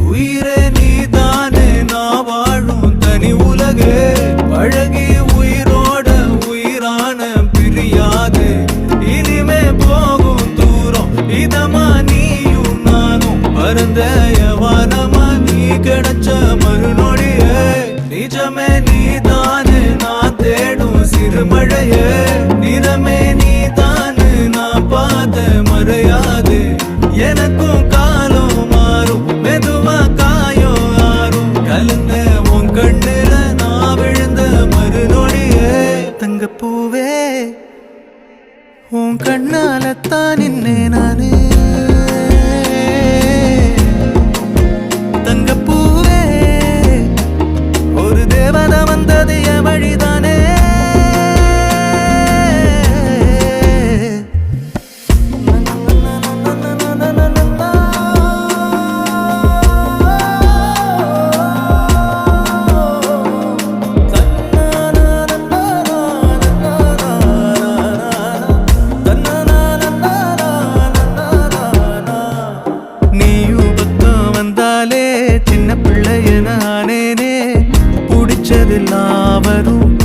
உயிரே நீதானே நான் வாழும் தனி உலகே பழகி உயிரோட உயிரான பிரியாது இனிமே போகும் தூரம் இதமா நீயும் நானும் பரந்த யவானமா நீ கிடைச்ச மறுநொடியே நிஜமே நீதானே நான் தேடும் சிறுமழையே நிறமே நீதானே நான் பார்த்த மறையாது எனக்கும் காலம் மாறும் மெதுவா காயம் ஆறும் கலந்த உன் கண்ணுல நான் விழுந்த மறுநொடியே தங்கப்பூவே உன் கண்ணாலத்தான் நின்னே நானே தங்கப்பூவே ஒரு தேவதை வந்தது என் வழிதானே சின்ன பிள்ளைய நானேனே பிடிச்சதெல்லாம் வரும்